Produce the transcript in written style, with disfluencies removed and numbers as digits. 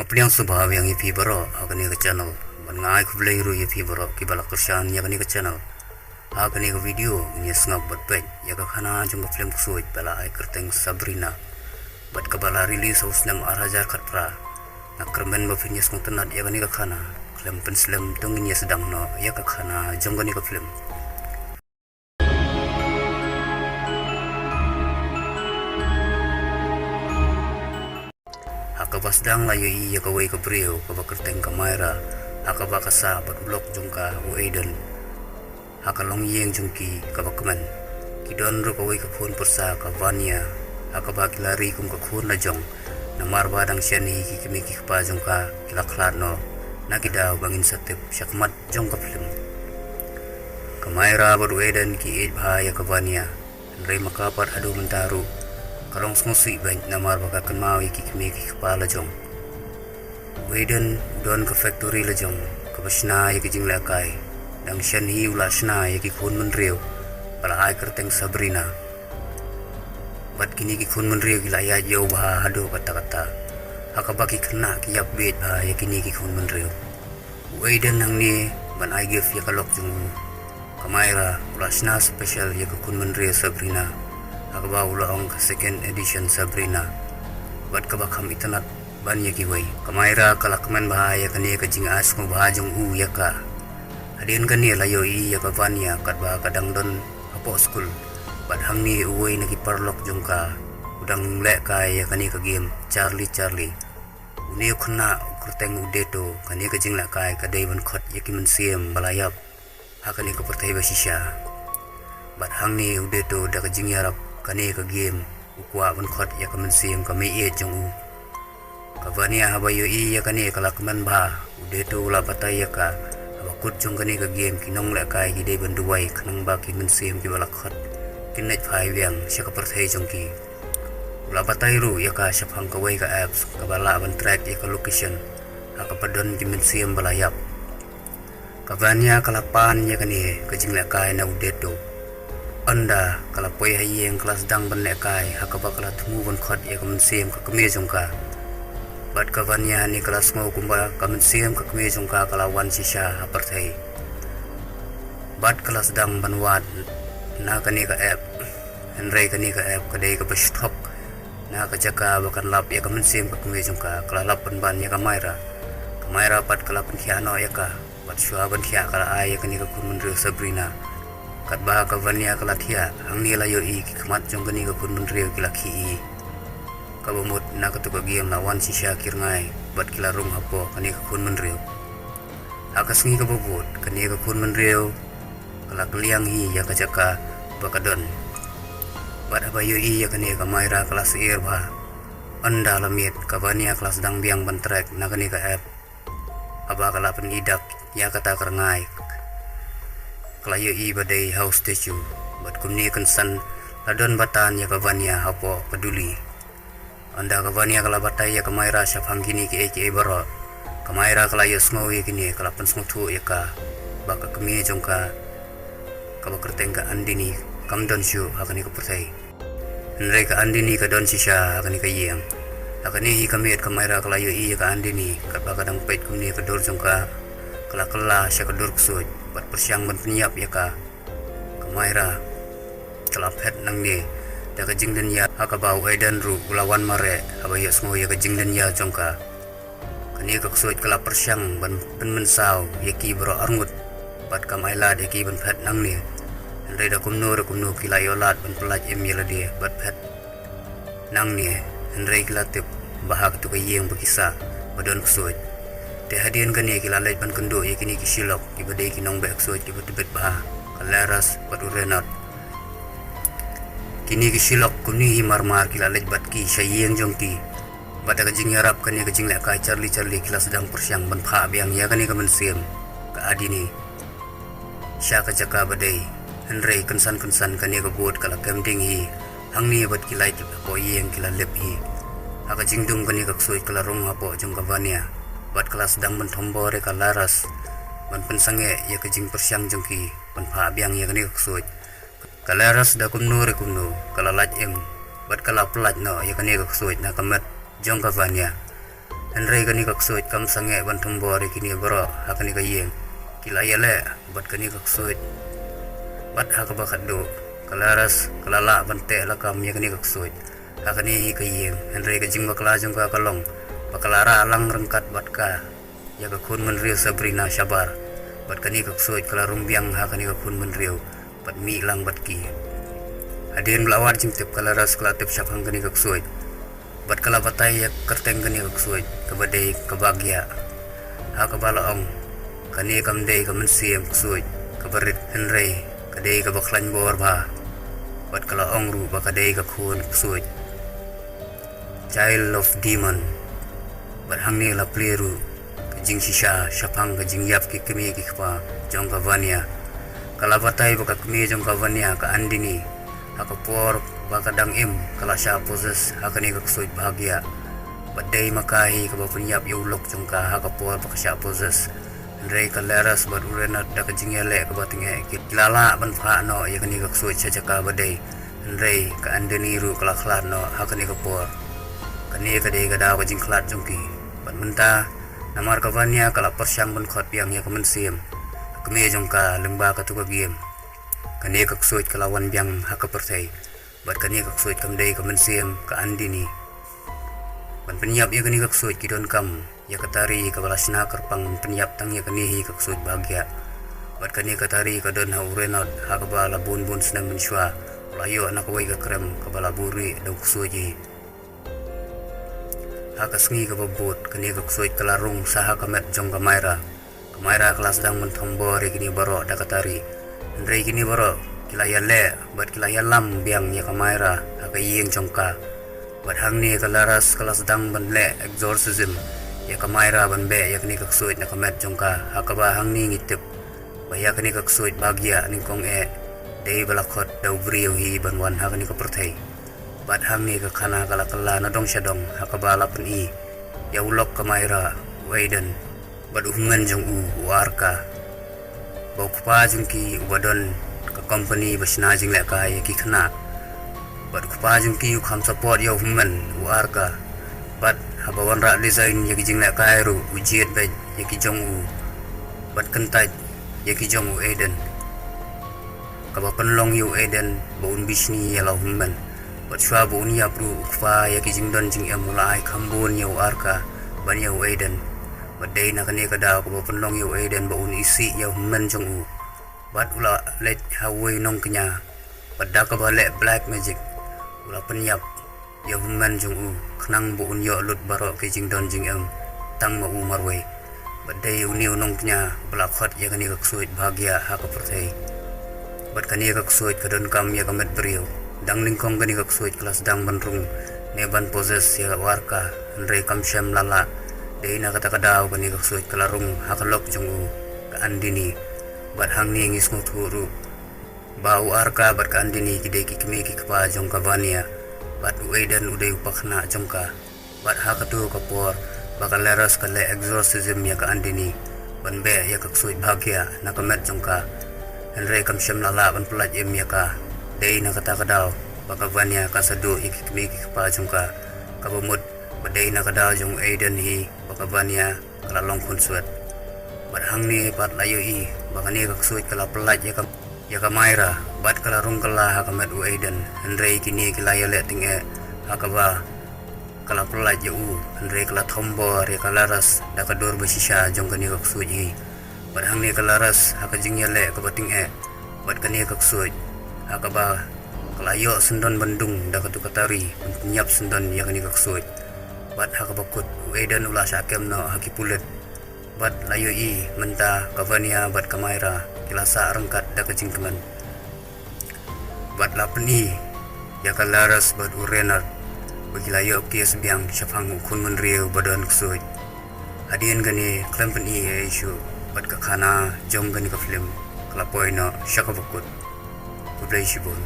अपने स्वभाव yang ipi baro akani ka channel ban ngai ku blai ru ipi baro ki balak kursan ya kani ka channel akani ka video ni snap bat pe ya ka khana jung ka film suit bala ai kerteng Sabrina bat ka bala release haus nam arajar khatra na kermen ba fitness mung tanat ya kani ka khana film penslam tungin ya sedang no ya ka khana jung kani ka film Kapasdang layo iya kaway kabriyo kabakerteng kamera hakaba kasa blok jungka ueden hakalong yeng jungki kabakman kidon ro kaway kapun persa kavania hakaba kilari kum kakhun na jong na marbadang siani kikimiki kapa jungka kilaklarno nakida bangin satip syakmat jong ka film kamera ueden ki bahaya kavania nrei makapar adu mentaru kalong smusui bank na marba ka mawi kikimiki kepala jong Weden don ke factory la jong ke basna ya ki jing lakai dang shan hi ula sna ya ki khun mun reu pala ai kerteng Sabrina bat kini ki khun mun reu ki la ya jauh bah hado kata-kata hakabaki kena ki yap bet bah ya kini ki khun mun reu Weden nang ni ban ai give ya kalok jong kamera ula sna special ya ki khun mun reu Sabrina akaba ulang second edition Sabrina bat kabakam itanat ban ya kiwai kamaira kalakman bahaya kani ka jing as mo bahajong u yaka adin kani layo i yaka vanya kadba kadang don apo school bat hangni uway na kiparlok jongka udang le kaya kani ka game Charlie uni khna kurteng udeto kani ka jing la kai ka dai ban khot yakiman siem balayap hakani ka pertai basisha bat hangni udeto da ka jing yarap kani ka game ukwa ban khot yakaman siem kami e jong kavania habayo iya kani kalakman ba udeto ula bataya ka abakut jong kani ka game kinong la kai gide banduwai kanang ba ki mensim ki balakhat kinet phai wiang syaka perthai jong ki ula batai ru ya ka syapang ka wai ka apps ka bala ban track ya ka location aka padon ki mensim balayap kavania kalapan ya kani ka jing la kai na udeto anda kalapoi hayeng kelas dang ban la kai hakaba kala thumu ban khot ya ka mensim ka kame jong ka bat kavanya ni kelas mau kumba kamen siam ka kwe jongka kalawan sisha aparthai bat kelas dang banwat na kani ka app henrei kani ka app kadai ka bestok na ka jaka bakan lap ya kamen siam ka kwe jongka kalalap ban ya kamera bat kalapan khiano ya ka bat shua ban khia kala ai ya kani ka kun menre Sabrina kat ba kavanya kala thia angni layo i ki khmat jong kani ka kun menre kilakhi i kabumut na katuka game lawan si Syakir ngai bat kilarung hapo kani ka kun menreu akas ngi kabubut kani ka kun menreu kala kliang hi ya kajaka bakadon bat abayo i ya kani ka maira kelas air ba anda lamit kabania kelas dang biang bantrek na kani ka app aba kala pengidak ya kata kerengai kala yo i badai house statue bat kumni kensan ladon batan ya kabania hapo peduli anda kavania kala batai ya kamaira syafang kini ki eke baro kamaira kala ya smau ya kini kala pen smutu ya ka baka kemi jongka kaba kerteng ka andini kamdon syu hakani ka pertai nrei ka andini ka don sisha hakani ka yeng hakani hi kamiet kamaira kala yo i ka andini ka baka dang pait kumni ka dor jongka kala sya ka dor ksut bat persyang ban penyiap ya ka kamaira kala pet nang ni da ka jingden ya akaba uedan ru ulawan mare abayo smo ya ka jingden ya jongka kani ka ksut kala persyang ban mensau yaki bro arngut bat kamaila de ki ban phat nang ni ndai da kumno kila yolat ban pelaj em yela dia bat phat nang ni ndai kila tip bahak tu ka yeng bakisa badon ksut de hadian kani kila laj ban kendo yakini ki silok ki badai ki nong bek ksut ki betebet bah kalaras bat urenat kini kisilok kuni hi marmar kila lejbat ki syayeng jongki bata kajing yarap kani kajing la kai Charlie kila sedang persyang ban pha biang ya kani ka mensim ka adini sya ka jaka badai henrei kensan kani ka bot kala camping hi hangni bat kilai po yeng kila lep hi aka jingdum kani ka ksoi kala rong apo jong ka vania bat kala sedang ban thombore ka laras ban pensange ya kajing persyang jongki ban pha biang ya kani ka ksoi kalaras da kumno kala laj em bat kala pelat no ya kani ka ksoi na kamat jong ka vania Henry kani kaksuit kam sange ban tumbori kini bro hakani kayeng kila yale bat kani kaksuit bat hakabakat do kalaras kalala bante lakam yakani kaksuit hakani kayeng Henry kajing bakla jong ka kalong bakalara alang rengkat bat ka ya kakun menriu Sabrina Syabar bat kani kaksuit kala rumbiang hakani kakun menriu bat mi lang bat ki adien belawar jing tip kalaras kala tip syapang kani kaksuit bat kala batai ya kerteng kani kaksuit kabadai kabagya hakabala ong kani kamdei kamansiam kaksuit kabarit Henry kadai kabaklan bor ba bat kala ong ru bakadai kakun kaksuit child of demon bat hangni la pliru kajing shisha syapang kajing yap ki kemi ki kpa jong kavania kala batai baka kemi jong kavania ka andini hakapor bakadang im kala sya poses hakani kaksuit bahagia badai makahi ka bapunyap yulok jong ka hakapor baka sya poses Henry kaleras bat urenat da kajing yale ka batinge kilala ban pha no yakani kaksuit sya jaka badai Henry ka andini ru kala khlat no hakani kapor kani kadai kada kajing khlat jong ki bat menta namar kavania kala persyang ban khot piang ya kamansiam kemi jong ka lengba ka tu ka game kani kaksuit kalawan biang hakapertai bat kani kaksuit kamdei kamansiam ka andini ban penyap ya kani kaksuit kidon kam ya katari ka balasna kerpang penyap tang ya kani hi kaksuit bahagia bat kani katari ka don haurenot hakabala bun senam mensyua layo anak wai ka krem ka balaburi dau kaksuit hakasngi ka babut kani kaksuit kalarung saha kamet jong kamaira kelas dang mentombori kini baro dakatari Henry kini baro kila yale bat kila yalam biang ya kamaira hakayeng jongka bat hangni kalaras kelas dang banle exorcism ya kamaira banbe ya kini kaksuit na kamet jongka hakaba hangni ngitip baya kini kaksuit bagia ningkong dei balakot dau brio hi banwan hakani kapertai bat hangni ka khana kala kala na dong syadong hakaba lapen i ya ulok kamaira waiden bat uhungan jong warka bau kupa jong ki ubadon ka company basna jing leka ya ki khana bat kupa jong ki kham support ya uhungan warka bat habawan ra design ya ki jing leka ru ujiet ba ya ki jong bat kentai ya ki jong Eden ka ba penlong yu Eden baun bisni ya la uhungan bat shwa baun ya pru kupa ya ki jing don jing emulai khambun ya warka ban ya Eden badai nak ni kada ko penlong yu Eden baun isi ya men jong bat ula let hawe nong kenya pada ka balik black magic ula penyap ya men jong khnang baun yo lut baro ke jing don jing tang ma marwe badai uni nong kenya bala khot ya kani kaksuit bahagia hak pertai bat kani kaksuit kadon kam ya kamet brio dang lingkong kani kaksuit kelas dang banrung neban poses ya warka Henry kamsyam lala dei na kata kadau kani kaksuit kalarung hakalok jong ka andini bat hangni ngis nguturu bau arka bat ka andini kidei ki kemi ki kapa jong ka vania bat Eden udai upakna jong ka bat hakatu kapor bakal leras kale exorcism ya ka andini ban be ya kaksuit bahagia na kamet jong ka Henry kamsyam lala ban pelat em ya ka dei na kata kadau baka vania ka sadu ki kemi ki kapa jong ka kabumut badai na kada jong Eden hi bakavania kala longkun suat bat hangni pat layo i bakani kaksuit kala pelat ya kamaira bat kala rung kala hakamet Eden Henry kini kila yale tinge hakaba kala pelat ya Henry kala tombor ya kala ras dakador basisha jong kani kaksuit hi bat hangni kala ras hakajing yale kabating bat kani kaksuit hakaba kala yo sendon bandung dakatu katari penyap sendon ya kani kaksuit bat hakabakut Eden ula syakem no hakipulet bat layo i menta kavania bat kamaira kilasa rengkat da kajing keman bat lapni ya kalaras bat urenat bagi layo kias biang syafang kun menriu badan ksuit adien gani klempen i isu bat kakana jong gani ka film kalapoy no syakabakut kublai shibun